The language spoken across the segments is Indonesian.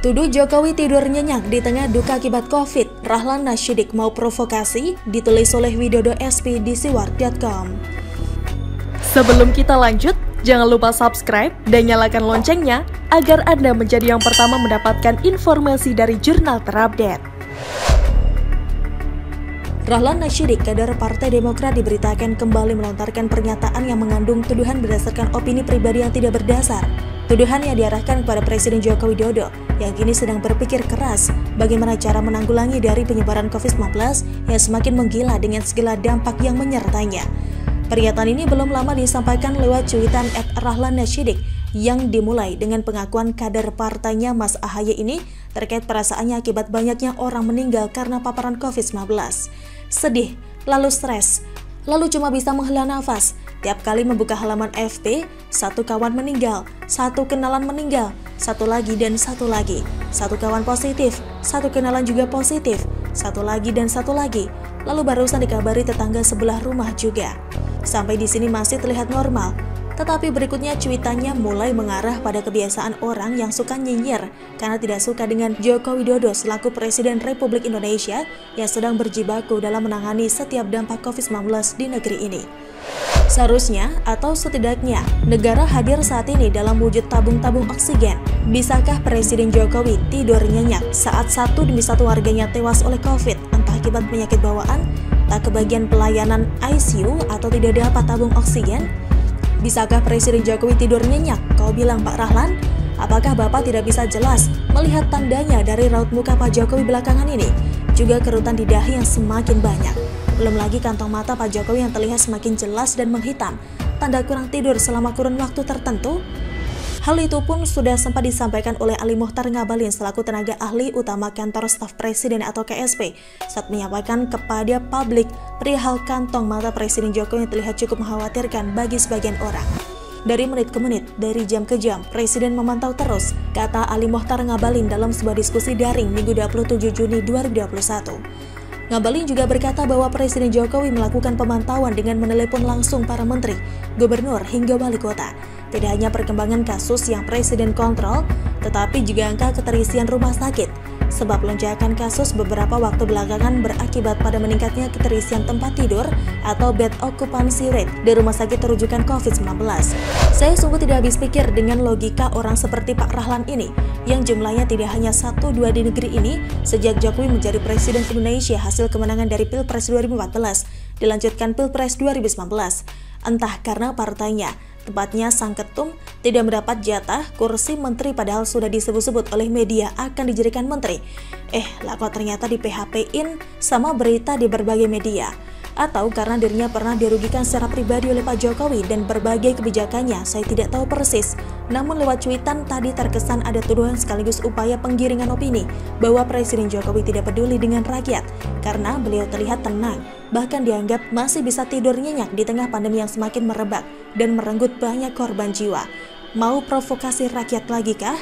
Tuduh Jokowi tidur nyenyak di tengah duka akibat Covid. Rahlan Nasyidik mau provokasi, ditulis oleh Widodo SP di siwar.com. Sebelum kita lanjut, jangan lupa subscribe dan nyalakan loncengnya agar Anda menjadi yang pertama mendapatkan informasi dari jurnal terupdate. Rahlan Nasyidik, kader Partai Demokrat, diberitakan kembali melontarkan pernyataan yang mengandung tuduhan berdasarkan opini pribadi yang tidak berdasar. Tuduhan yang diarahkan kepada Presiden Joko Widodo yang kini sedang berpikir keras bagaimana cara menanggulangi dari penyebaran COVID-19 yang semakin menggila dengan segala dampak yang menyertainya. Pernyataan ini belum lama disampaikan lewat cuitan @Rahlan Nasyidik yang dimulai dengan pengakuan kader partainya Mas AHY ini terkait perasaannya akibat banyaknya orang meninggal karena paparan COVID-19. Sedih, lalu stres, lalu cuma bisa menghela nafas. Tiap kali membuka halaman FB, satu kawan meninggal, satu kenalan meninggal, satu lagi dan satu lagi. Satu kawan positif, satu kenalan juga positif, satu lagi dan satu lagi. Lalu barusan dikabari tetangga sebelah rumah juga. Sampai di sini masih terlihat normal. Tetapi berikutnya cuitannya mulai mengarah pada kebiasaan orang yang suka nyinyir karena tidak suka dengan Joko Widodo selaku Presiden Republik Indonesia yang sedang berjibaku dalam menangani setiap dampak COVID-19 di negeri ini. Seharusnya atau setidaknya negara hadir saat ini dalam wujud tabung-tabung oksigen. Bisakah Presiden Jokowi tidur nyenyak saat satu demi satu warganya tewas oleh COVID, entah akibat penyakit bawaan, tak kebagian pelayanan ICU atau tidak dapat tabung oksigen? Bisakah Presiden Jokowi tidur nyenyak? Kau bilang Pak Rahlan? Apakah Bapak tidak bisa jelas melihat tandanya dari raut muka Pak Jokowi belakangan ini? Juga kerutan di dahi yang semakin banyak. Belum lagi kantong mata Pak Jokowi yang terlihat semakin jelas dan menghitam. Tanda kurang tidur selama kurun waktu tertentu. Hal itu pun sudah sempat disampaikan oleh Ali Mohtar Ngabalin selaku tenaga ahli utama kantor staf presiden atau KSP saat menyampaikan kepada publik perihal kantong mata Presiden Jokowi yang terlihat cukup mengkhawatirkan bagi sebagian orang. Dari menit ke menit, dari jam ke jam, Presiden memantau terus, kata Ali Mohtar Ngabalin dalam sebuah diskusi daring Minggu 27 Juni 2021. Ngabalin juga berkata bahwa Presiden Jokowi melakukan pemantauan dengan menelepon langsung para menteri, gubernur hingga wali kota. Tidak hanya perkembangan kasus yang Presiden kontrol, tetapi juga angka keterisian rumah sakit. Sebab lonjakan kasus beberapa waktu belakangan berakibat pada meningkatnya keterisian tempat tidur atau bed occupancy rate di rumah sakit rujukan COVID-19. Saya sungguh tidak habis pikir dengan logika orang seperti Pak Rahlan ini, yang jumlahnya tidak hanya 1-2 di negeri ini sejak Jokowi menjadi Presiden Indonesia hasil kemenangan dari Pilpres 2014, dilanjutkan Pilpres 2019. Entah karena partainya, tepatnya Sang Ketum, tidak mendapat jatah kursi menteri padahal sudah disebut-sebut oleh media akan dijadikan menteri. Lah kok ternyata di PHP-in sama berita di berbagai media. Atau karena dirinya pernah dirugikan secara pribadi oleh Pak Jokowi dan berbagai kebijakannya, saya tidak tahu persis. Namun lewat cuitan tadi terkesan ada tuduhan sekaligus upaya penggiringan opini bahwa Presiden Jokowi tidak peduli dengan rakyat karena beliau terlihat tenang, bahkan dianggap masih bisa tidur nyenyak di tengah pandemi yang semakin merebak dan merenggut banyak korban jiwa. Mau provokasi rakyat lagi kah?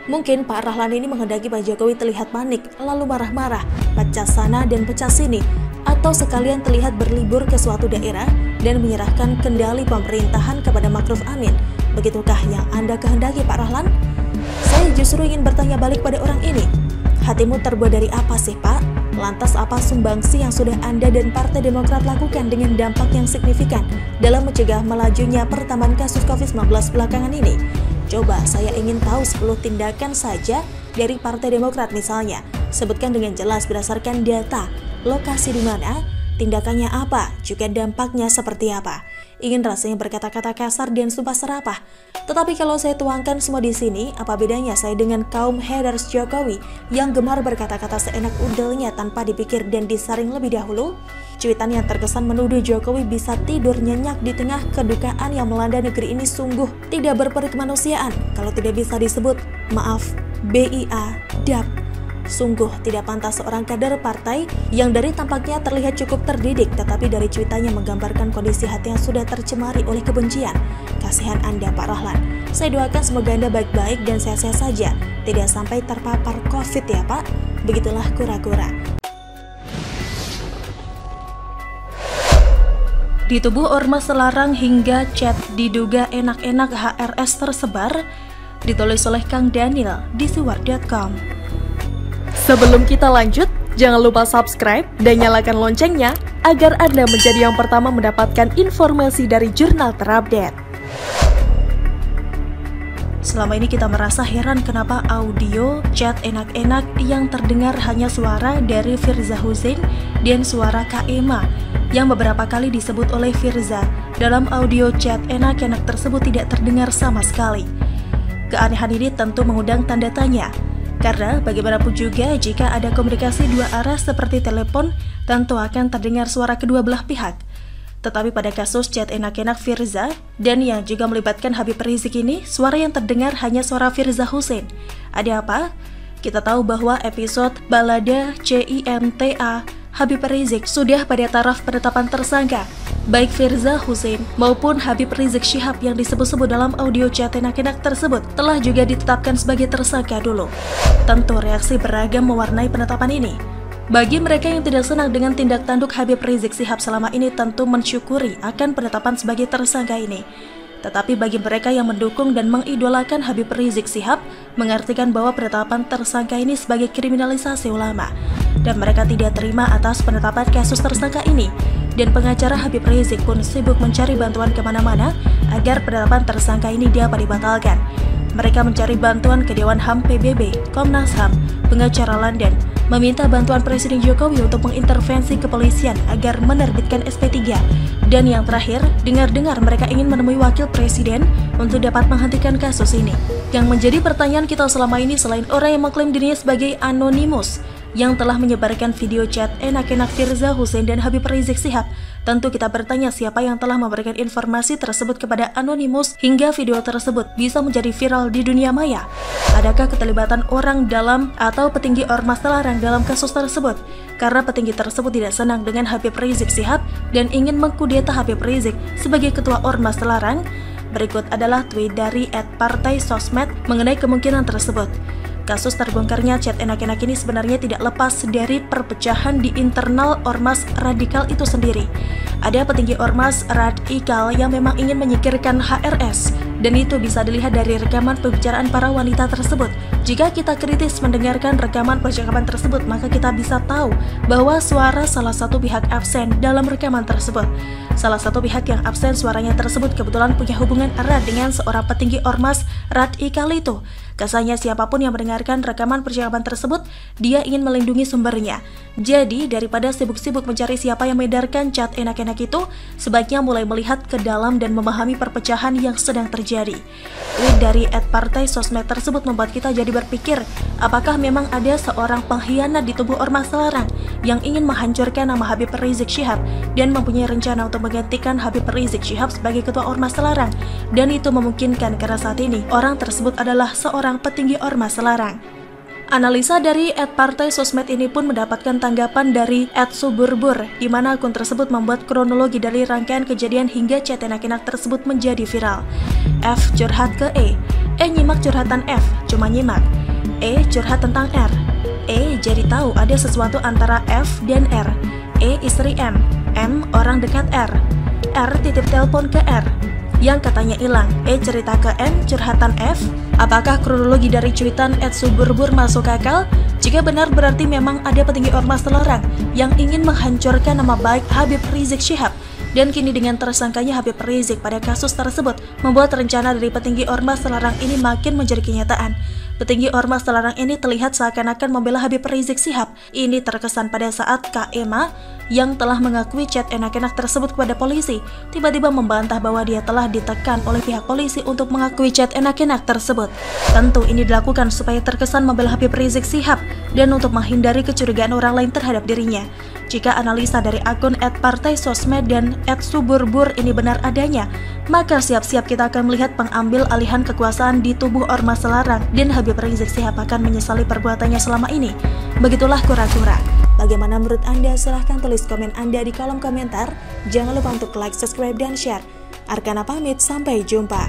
Mungkin Pak Rahlan ini menghendaki Pak Jokowi terlihat panik, lalu marah-marah, pecah sana dan pecah sini, atau sekalian terlihat berlibur ke suatu daerah dan menyerahkan kendali pemerintahan kepada Ma'ruf Amin. Begitukah yang Anda kehendaki Pak Rahlan? Saya justru ingin bertanya balik pada orang ini. Hatimu terbuat dari apa sih Pak? Lantas apa sumbangsi yang sudah Anda dan Partai Demokrat lakukan dengan dampak yang signifikan dalam mencegah melajunya pertambahan kasus COVID-19 belakangan ini? Coba saya ingin tahu 10 tindakan saja dari Partai Demokrat misalnya. Sebutkan dengan jelas berdasarkan data, lokasi di mana, tindakannya apa, juga dampaknya seperti apa. Ingin rasanya berkata-kata kasar dan sumpah serapah. Tetapi kalau saya tuangkan semua di sini, apa bedanya saya dengan kaum haters Jokowi yang gemar berkata-kata seenak udelnya tanpa dipikir dan disaring lebih dahulu? Cuitan yang terkesan menuduh Jokowi bisa tidur nyenyak di tengah kedukaan yang melanda negeri ini sungguh tidak berperi kemanusiaan kalau tidak bisa disebut, maaf, BIA, DAP. Sungguh tidak pantas seorang kader partai yang dari tampaknya terlihat cukup terdidik, tetapi dari cuitannya menggambarkan kondisi hati yang sudah tercemari oleh kebencian. Kasihan Anda Pak Rahlan. Saya doakan semoga Anda baik-baik dan sehat-sehat saja, tidak sampai terpapar COVID ya Pak. Begitulah kura-kura. Di tubuh ormas selarang hingga chat diduga enak-enak HRS tersebar, ditulis oleh Kang Daniel di siwar.com. Sebelum kita lanjut, jangan lupa subscribe dan nyalakan loncengnya agar Anda menjadi yang pertama mendapatkan informasi dari jurnal terupdate. Selama ini kita merasa heran kenapa audio chat enak-enak yang terdengar hanya suara dari Firza Husein dan suara Kak Emma yang beberapa kali disebut oleh Firza dalam audio chat enak-enak tersebut tidak terdengar sama sekali. Keanehan ini tentu mengundang tanda tanya, karena bagaimanapun juga jika ada komunikasi dua arah seperti telepon, tentu akan terdengar suara kedua belah pihak. Tetapi pada kasus chat enak-enak Firza dan yang juga melibatkan Habib Rizik ini, suara yang terdengar hanya suara Firza Husein. Ada apa? Kita tahu bahwa episode Balada CINTA Habib Rizik sudah pada taraf penetapan tersangka. Baik Firza Husein maupun Habib Rizik Syihab yang disebut-sebut dalam audio chat enak-enak tersebut telah juga ditetapkan sebagai tersangka dulu. Tentu reaksi beragam mewarnai penetapan ini. Bagi mereka yang tidak senang dengan tindak tanduk Habib Rizik Syihab selama ini tentu mensyukuri akan penetapan sebagai tersangka ini. Tetapi bagi mereka yang mendukung dan mengidolakan Habib Rizik Syihab, mengartikan bahwa penetapan tersangka ini sebagai kriminalisasi ulama. Dan mereka tidak terima atas penetapan kasus tersangka ini. Dan pengacara Habib Rizik pun sibuk mencari bantuan kemana-mana agar penetapan tersangka ini dapat dibatalkan. Mereka mencari bantuan ke Dewan HAM PBB, Komnas HAM, pengacara London, meminta bantuan Presiden Jokowi untuk mengintervensi kepolisian agar menerbitkan SP3. Dan yang terakhir, dengar-dengar mereka ingin menemui wakil presiden untuk dapat menghentikan kasus ini. Yang menjadi pertanyaan kita selama ini selain orang yang mengklaim dirinya sebagai anonimus yang telah menyebarkan video chat enak-enak Firza Husein dan Habib Rizik Syihab, tentu kita bertanya siapa yang telah memberikan informasi tersebut kepada anonimus hingga video tersebut bisa menjadi viral di dunia maya. Adakah keterlibatan orang dalam atau petinggi ormas terlarang dalam kasus tersebut? Karena petinggi tersebut tidak senang dengan Habib Rizik Syihab dan ingin mengkudeta Habib Rizik sebagai ketua ormas terlarang. Berikut adalah tweet dari @partai_sosmed mengenai kemungkinan tersebut. Kasus terbongkarnya chat enak-enak ini sebenarnya tidak lepas dari perpecahan di internal ormas radikal itu sendiri. Ada petinggi ormas radikal yang memang ingin menyingkirkan HRS, dan itu bisa dilihat dari rekaman pembicaraan para wanita tersebut. Jika kita kritis mendengarkan rekaman percakapan tersebut, maka kita bisa tahu bahwa suara salah satu pihak absen dalam rekaman tersebut. Salah satu pihak yang absen suaranya tersebut kebetulan punya hubungan erat dengan seorang petinggi ormas radikal itu. Kesannya siapapun yang mendengarkan rekaman percakapan tersebut, dia ingin melindungi sumbernya. Jadi, daripada sibuk-sibuk mencari siapa yang mengedarkan chat enak-enak itu, sebaiknya mulai melihat ke dalam dan memahami perpecahan yang sedang terjadi. Tweet dari @partai_sosmed tersebut membuat kita jadi berpikir, apakah memang ada seorang pengkhianat di tubuh ormas terlarang yang ingin menghancurkan nama Habib Rizik Syihab dan mempunyai rencana untuk menggantikan Habib Rizik Syihab sebagai ketua ormas terlarang, dan itu memungkinkan karena saat ini orang tersebut adalah seorang petinggi ormas terlarang. Analisa dari @partai_sosmed ini pun mendapatkan tanggapan dari @suburbur, di mana akun tersebut membuat kronologi dari rangkaian kejadian hingga chat enak-enak tersebut menjadi viral. F curhat ke E nyimak curhatan F, cuma nyimak. E curhat tentang R. E jadi tahu ada sesuatu antara F dan R. E istri M orang dekat R. R titip telepon ke R yang katanya hilang. E cerita ke M curhatan F. Apakah kronologi dari cuitan @suburbur masuk akal? Jika benar berarti memang ada petinggi ormas terlarang yang ingin menghancurkan nama baik Habib Rizik Syihab. Dan kini dengan tersangkanya Habib Rizik pada kasus tersebut membuat rencana dari petinggi ormas terlarang ini makin menjadi kenyataan. Petinggi ormas terlarang ini terlihat seakan-akan membela Habib Rizik Syihab. Ini terkesan pada saat Kak Emma yang telah mengakui chat enak-enak tersebut kepada polisi, tiba-tiba membantah bahwa dia telah ditekan oleh pihak polisi untuk mengakui chat enak-enak tersebut. Tentu ini dilakukan supaya terkesan membela Habib Rizik Syihab dan untuk menghindari kecurigaan orang lain terhadap dirinya. Jika analisa dari akun @partai_sosmed dan @suburbur ini benar adanya, maka siap-siap kita akan melihat pengambil alihan kekuasaan di tubuh ormas terlarang dan Habib Rizik Syihab akan menyesali perbuatannya selama ini. Begitulah kura-kura. Bagaimana menurut Anda? Silahkan tulis komen Anda di kolom komentar. Jangan lupa untuk like, subscribe, dan share. Arkana pamit, sampai jumpa.